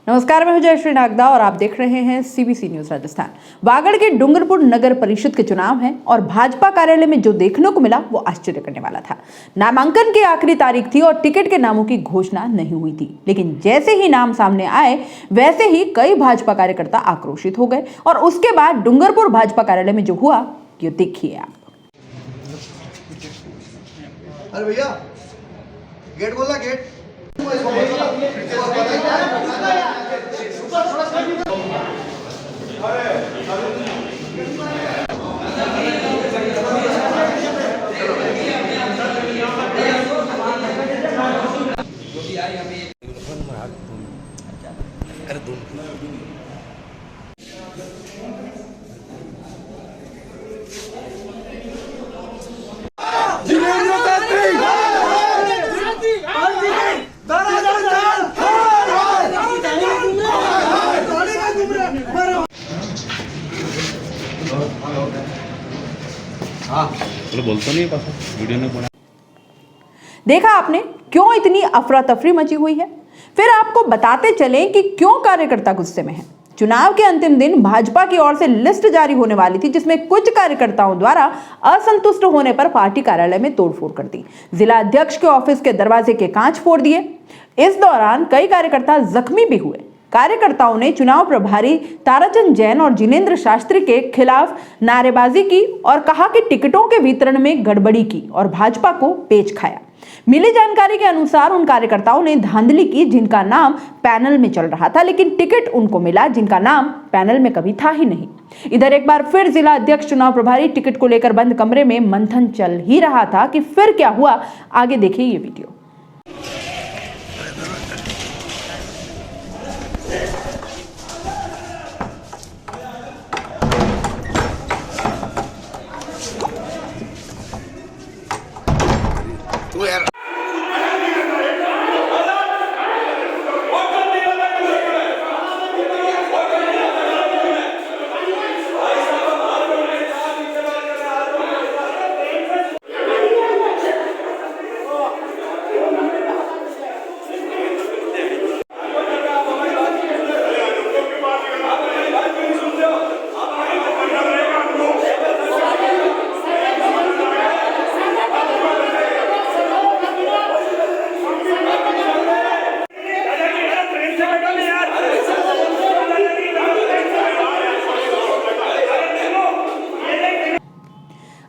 नमस्कार, मैं हूं जयश्री नागदा और आप देख रहे हैं सीबीसी न्यूज राजस्थान। वागड़ के डूंगरपुर नगर परिषद के चुनाव हैं और भाजपा कार्यालय में जो देखने को मिला वो आश्चर्य करने वाला था। नामांकन की आखिरी तारीख थी और टिकट के नामों की घोषणा नहीं हुई थी, लेकिन जैसे ही नाम सामने आए वैसे ही कई भाजपा कार्यकर्ता आक्रोशित हो गए और उसके बाद डूंगरपुर भाजपा कार्यालय में जो हुआ ये देखिए आप। अरे भैया गेट बोला गेट बोलता नहीं पास वीडियो ने बना। देखा आपने क्यों इतनी अफरा तफरी मची हुई है। फिर आपको बताते चलें कि क्यों कार्यकर्ता गुस्से में हैं। चुनाव के अंतिम दिन भाजपा की ओर से लिस्ट जारी होने वाली थी, जिसमें कुछ कार्यकर्ताओं द्वारा असंतुष्ट होने पर पार्टी कार्यालय में तोड़फोड़ कर दी। जिला अध्यक्ष के ऑफिस के दरवाजे के कांच फोड़ दिए। इस दौरान कई कार्यकर्ता जख्मी भी हुए। कार्यकर्ताओं ने चुनाव प्रभारी ताराचंद जैन और जिनेंद्र शास्त्री के खिलाफ नारेबाजी की और कहा कि टिकटों के वितरण में गड़बड़ी की और भाजपा को पेच खाया। मिली जानकारी के अनुसार उन कार्यकर्ताओं ने धांधली की जिनका नाम पैनल में चल रहा था, लेकिन टिकट उनको मिला जिनका नाम पैनल में कभी था ही नहीं। इधर एक बार फिर जिला अध्यक्ष चुनाव प्रभारी टिकट को लेकर बंद कमरे में मंथन चल ही रहा था कि फिर क्या हुआ, आगे देखिए ये वीडियो।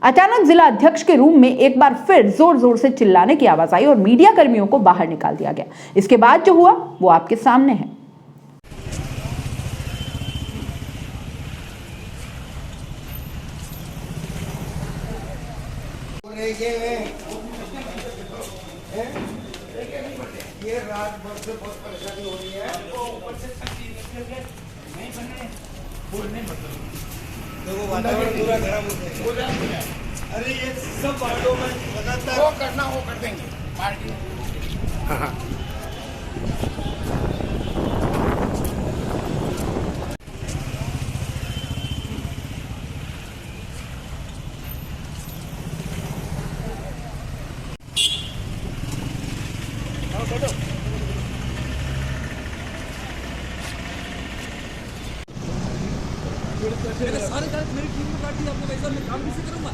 अचानक जिला अध्यक्ष के रूम में एक बार फिर जोर जोर से चिल्लाने की आवाज आई और मीडिया कर्मियों को बाहर निकाल दिया गया। इसके बाद जो हुआ वो आपके सामने है। ये रात भर से बहुत परेशानी हो रही है। देखो वातावरण पूरा गर्म हो गया। अरे ये सब बातों में लगातार वो करना वो कर देंगे पार्टी। मेरे सारे काम मेरी टीम में काट दिया आपने। वैसा मैं काम किसी करूंगा?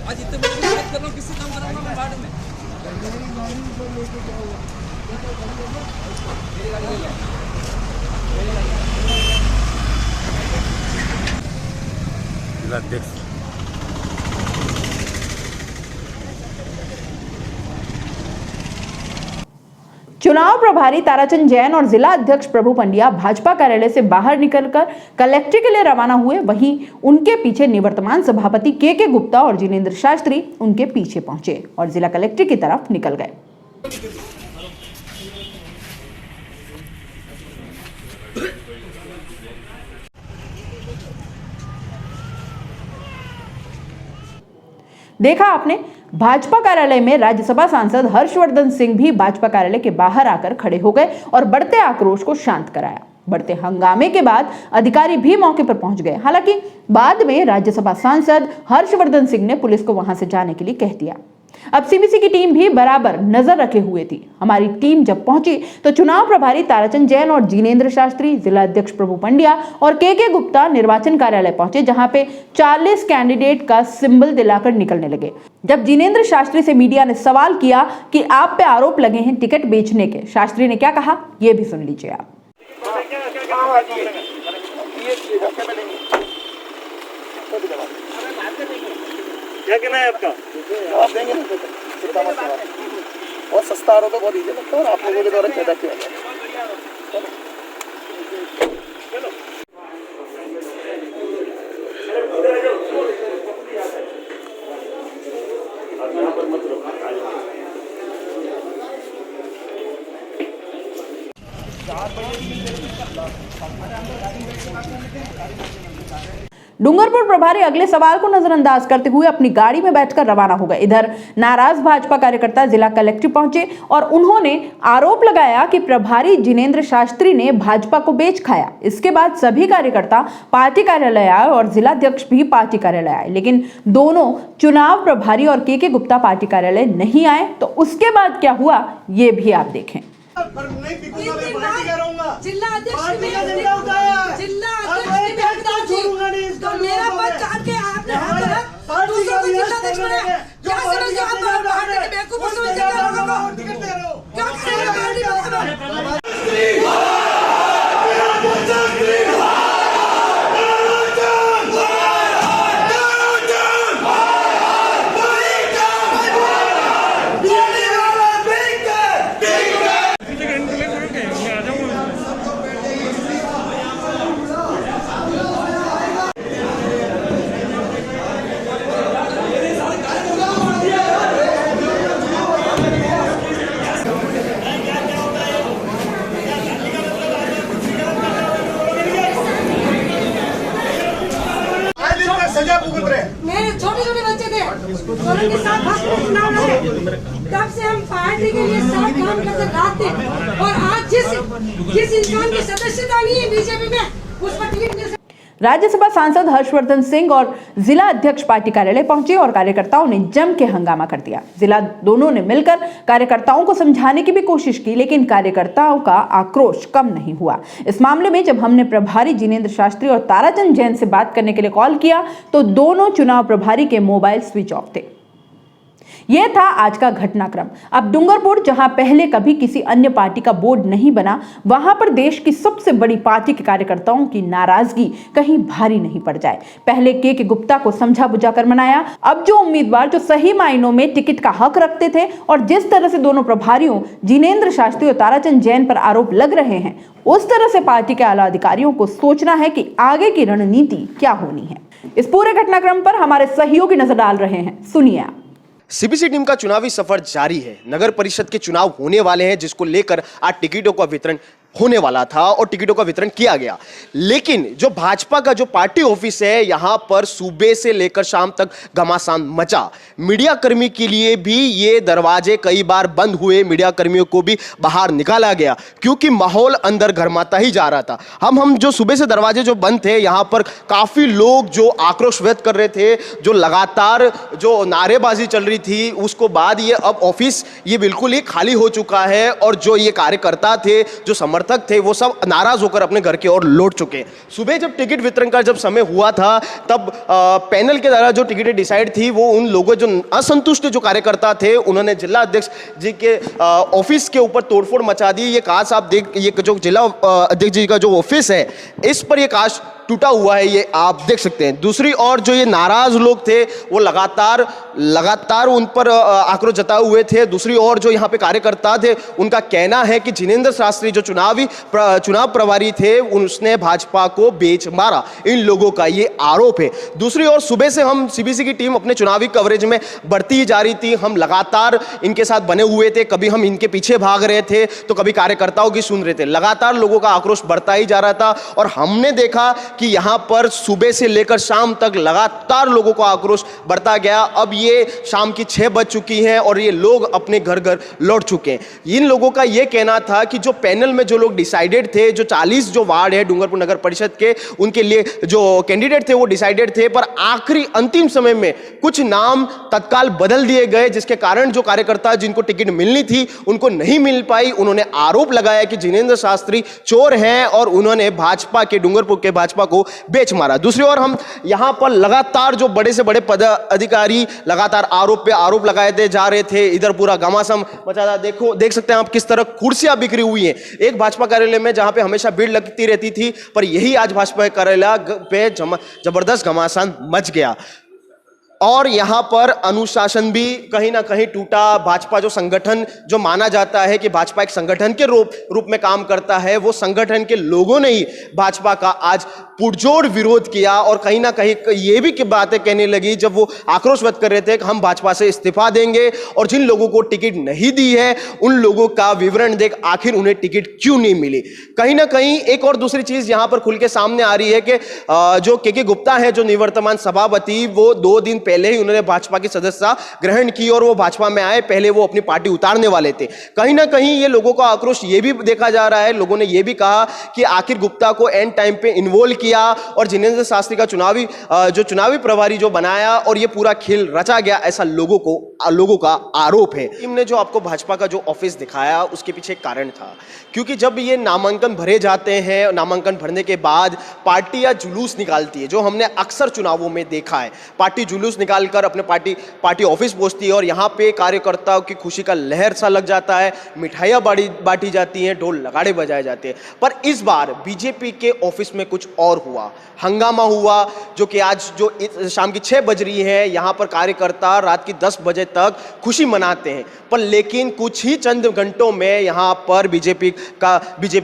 आज इतने बड़े मेहनत कर रहा हूँ, किससे काम कराऊंगा मैं वार्ड में? जिला अध्यक्ष चुनाव प्रभारी ताराचंद जैन और जिला अध्यक्ष प्रभु पंड्या भाजपा कार्यालय से बाहर निकलकर कलेक्ट्री के लिए रवाना हुए। वहीं उनके पीछे निवर्तमान सभापति के गुप्ता और जिनेंद्र शास्त्री उनके पीछे पहुंचे और जिला कलेक्ट्री की तरफ निकल गए। देखा आपने, भाजपा कार्यालय में राज्यसभा सांसद हर्षवर्धन सिंह भी भाजपा कार्यालय के बाहर आकर खड़े हो गए और बढ़ते आक्रोश को शांत कराया। बढ़ते हंगामे के बाद अधिकारी भी मौके पर पहुंच गए। हालांकि बाद में राज्यसभा सांसद हर्षवर्धन सिंह ने पुलिस को वहां से जाने के लिए कह दिया। अब सीबीसी की टीम भी बराबर नजर रखे हुए थी। हमारी टीम जब पहुंची तो चुनाव प्रभारी ताराचंद जैन और जिनेंद्र शास्त्री, जिला अध्यक्ष प्रभु पंड्या और के गुप्ता निर्वाचन कार्यालय पहुंचे, जहां पे 40 कैंडिडेट का सिंबल दिलाकर निकलने लगे। जब जिनेंद्र शास्त्री से मीडिया ने सवाल किया कि आप पे आरोप लगे हैं टिकट बेचने के, शास्त्री ने क्या कहा, ये भी सुन लीजिए आप। क्या कहना है आपका? जवाब देंगे ना, चिंता मत करो। बहुत सस्ता आरोप है, बहुत इजी लगता है और आप लोगों के द्वारा पैदा किया गया। डूंगरपुर प्रभारी अगले सवाल को नजरअंदाज करते हुए अपनी गाड़ी में बैठकर रवाना हो गए। इधर नाराज भाजपा कार्यकर्ता जिला कलेक्टर पहुंचे और उन्होंने आरोप लगाया कि प्रभारी जिनेंद्र शास्त्री ने भाजपा को बेच खाया। इसके बाद सभी कार्यकर्ता पार्टी कार्यालय आए और जिलाध्यक्ष भी पार्टी कार्यालय आए, लेकिन दोनों चुनाव प्रभारी और के गुप्ता पार्टी कार्यालय नहीं आए। तो उसके बाद क्या हुआ, ये भी आप देखें। जिला अध्यक्ष तो मेरा पद काट के आपने दूसरों को जिला अध्यक्ष बनाया। क्या समझ रहे हो आप? पार्टी के बेवकूफ समझ रहे हो लोगों को? क्या करेगा पार्टी में? मेरे छोटे छोटे बच्चे थे, उनके साथ चुनाव लड़े, तब से हम पार्टी के लिए साथ काम करते रात दिन। और आज जिस इंसान की सदस्यता नहीं है बीजेपी में, उस पर टिकट मिल। राज्यसभा सांसद हर्षवर्धन सिंह और जिला अध्यक्ष पार्टी कार्यालय पहुंचे और कार्यकर्ताओं ने जम के हंगामा कर दिया। जिला दोनों ने मिलकर कार्यकर्ताओं को समझाने की भी कोशिश की, लेकिन कार्यकर्ताओं का आक्रोश कम नहीं हुआ। इस मामले में जब हमने प्रभारी जिनेंद्र शास्त्री और ताराचंद जैन से बात करने के लिए कॉल किया तो दोनों चुनाव प्रभारी के मोबाइल स्विच ऑफ थे। यह था आज का घटनाक्रम। अब डूंगरपुर, जहां पहले कभी किसी अन्य पार्टी का बोर्ड नहीं बना, वहां पर देश की सबसे बड़ी पार्टी के कार्यकर्ताओं की नाराजगी कहीं भारी नहीं पड़ जाए। पहले के गुप्ता को समझा बुझा कर मनाया। अब जो उम्मीदवार जो सही मायनों में टिकट का हक रखते थे और जिस तरह से दोनों प्रभारियों जिनेंद्र शास्त्री और ताराचंद जैन पर आरोप लग रहे हैं, उस तरह से पार्टी के आला अधिकारियों को सोचना है कि आगे की रणनीति क्या होनी है। इस पूरे घटनाक्रम पर हमारे सहयोगी नजर डाल रहे हैं, सुनिए आप। सीबीसी टीम का चुनावी सफर जारी है। नगर परिषद के चुनाव होने वाले हैं, जिसको लेकर आज टिकटों का वितरण होने वाला था और टिकटों का वितरण किया गया। लेकिन जो भाजपा का जो पार्टी ऑफिस है, यहां पर सुबह से लेकर शाम तक घमासान मचा। मीडिया कर्मी के लिए भी ये दरवाजे कई बार बंद हुए, मीडिया कर्मियों को भी बाहर निकाला गया क्योंकि माहौल अंदर गर्माता ही जा रहा था। हम जो सुबह से दरवाजे जो बंद थे, यहां पर काफी लोग जो आक्रोश व्यक्त कर रहे थे, जो लगातार जो नारेबाजी चल रही थी, उसको बाद ये अब ऑफिस ये बिल्कुल ही खाली हो चुका है और जो ये कार्यकर्ता थे, जो समर्थक थे, वो सब नाराज होकर अपने घर की ओर लौट चुके। सुबह जब टिकट वितरण का जब समय हुआ था, तब पैनल के द्वारा जो टिकटें डिसाइड थी, वो उन लोगों जो असंतुष्ट जो कार्यकर्ता थे, उन्होंने जिला अध्यक्ष जी के ऑफिस के ऊपर तोड़फोड़ मचा दी। ये कांच आप देख, ये जो जिला अध्यक्ष जी का जो ऑफिस है, इस पर ये कांच टूटा हुआ है, ये आप देख सकते हैं। दूसरी ओर जो ये नाराज लोग थे, वो लगातार उन पर आक्रोश जताए हुए थे। दूसरी ओर जो यहाँ पे कार्यकर्ता थे, उनका कहना है कि जिनेंद्र शास्त्री जो चुनाव प्रभारी थे, उसने भाजपा को बेच मारा। इन लोगों का ये आरोप है। दूसरी ओर सुबह से हम सीबीसी की टीम अपने चुनावी कवरेज में बढ़ती ही जा रही थी। हम लगातार इनके साथ बने हुए थे, कभी हम इनके पीछे भाग रहे थे तो कभी कार्यकर्ताओं की सुन रहे थे। लगातार लोगों का आक्रोश बढ़ता ही जा रहा था और हमने देखा कि यहाँ पर सुबह से लेकर शाम तक लगातार लोगों का आक्रोश बढ़ता गया। अब ये शाम की 6 बज चुकी हैं और ये लोग अपने घर घर लौट चुके हैं। इन लोगों का ये कहना था कि जो पैनल में जो लोग डिसाइडेड थे, जो 40 जो वार्ड है डूंगरपुर नगर परिषद के, उनके लिए जो कैंडिडेट थे वो डिसाइडेड थे, पर आखिरी अंतिम समय में कुछ नाम तत्काल बदल दिए गए, जिसके कारण जो कार्यकर्ता जिनको टिकट मिलनी थी उनको नहीं मिल पाई। उन्होंने आरोप लगाया कि जिनेंद्र शास्त्री चोर हैं और उन्होंने भाजपा के डूंगरपुर के भाजपा को बेच मारा। दूसरी ओर हम यहां पर लगातार जो बड़े से बड़े पदाधिकारी लगातार आरोप पे आरोप लगाए जा रहे थे। इधर पूरा घमासान मचा था। देखो, देख सकते हैं आप किस तरह कुर्सियां बिखरी हुई हैं एक भाजपा कार्यालय में, जहां पे हमेशा भीड़ लगती रहती थी, पर यही आज भाजपा कार्यालय पे जबरदस्त घमासान मच गया। और यहां पर अनुशासन भी कहीं ना कहीं टूटा। भाजपा जो संगठन जो माना जाता है कि भाजपा एक संगठन के रूप में काम करता है, वो संगठन के लोगों ने ही भाजपा का आज पुरजोर विरोध किया और कहीं ना कहीं ये भी बातें कहने लगी जब वो आक्रोश व्यक्त कर रहे थे कि हम भाजपा से इस्तीफा देंगे और जिन लोगों को टिकट नहीं दी है उन लोगों का विवरण देख आखिर उन्हें टिकट क्यों नहीं मिली। कहीं ना कहीं एक और दूसरी चीज यहां पर खुल के सामने आ रही है कि जो के गुप्ता है, जो निवर्तमान सभापति, वो 2 दिन पहले ही उन्होंने भाजपा की सदस्यता ग्रहण की और वो भाजपा में आए। पहले वो अपनी पार्टी उतारने वाले थे। कहीं ना कहीं ये लोगों का आक्रोश ये भी देखा जा रहा है, लोगों ने ये भी कहा कि आखिर गुप्ता को एंड टाइम पे इन्वॉल्व किया और जिनेंद्र शास्त्री का चुनावी प्रभारी जो बनाया और ये पूरा खेल रचा गया, ऐसा लोगों का आरोप है। टीम ने जो आपको भाजपा का जो ऑफिस दिखाया उसके पीछे एक कारण था, क्योंकि जब ये नामांकन भरे जाते हैं, नामांकन भरने के बाद पार्टियां जुलूस निकालती है, जो हमने अक्सर चुनावों में देखा है। पार्टी जुलूस निकालकर अपने पार्टी ऑफिस पहुंचती है और यहाँ पे कार्यकर्ताओं की खुशी का लहर सा लग जाता है, मिठाइयाँ बांटी जाती हैं, ढोल नगाड़े बजाए जाते हैं। पर इस बार बीजेपी के ऑफिस में कुछ और हुआ, हंगामा हुआ, जो कि आज जो शाम की 6 बज रही है, यहाँ पर कार्यकर्ता रात की 10 बजे तक खुशी मनाते हैं। पर लेकिन कुछ ही चंद घंटों में यहाँ पर बीजेपी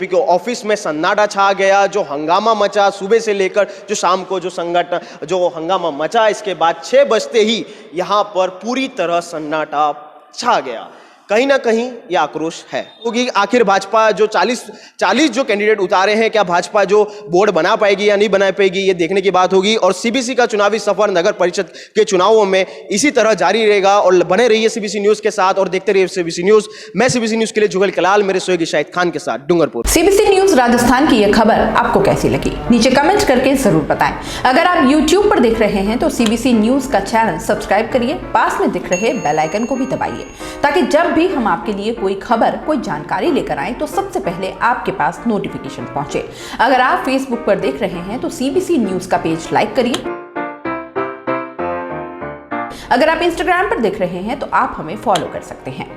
के ऑफिस में सन्नाटा छा गया। जो हंगामा मचा सुबह से लेकर जो शाम को जो हंगामा मचा, इसके बाद 6 बजते ही यहाँ पर पूरी तरह सन्नाटा छा गया। कहीं ना कहीं यह आक्रोश है क्योंकि आखिर भाजपा जो 40 जो कैंडिडेट उतारे हैं, क्या भाजपा जो बोर्ड बना पाएगी या नहीं बना पाएगी, ये देखने की बात होगी। और सीबीसी का चुनावी सफर नगर परिषद के चुनावों में इसी तरह जारी रहेगा और बने रहिए सीबीसी न्यूज के साथ और देखते रहिए सीबीसी न्यूज। मैं सीबीसी न्यूज के लिए जुगल कलाल, मेरे सहयोगी शाहिद खान के साथ डूंगरपुर। सीबीसी न्यूज राजस्थान की यह खबर आपको कैसी लगी, नीचे कमेंट करके जरूर बताएं। अगर आप YouTube पर देख रहे हैं तो सीबीसी न्यूज का चैनल सब्सक्राइब करिए, पास में दिख रहे बेल आइकन को भी दबाइए, ताकि जब भी हम आपके लिए कोई खबर, कोई जानकारी लेकर आए तो सबसे पहले आपके पास नोटिफिकेशन पहुंचे। अगर आप फेसबुक पर देख रहे हैं तो सीबीसी न्यूज का पेज लाइक करिए। अगर आप इंस्टाग्राम पर देख रहे हैं तो आप हमें फॉलो कर सकते हैं।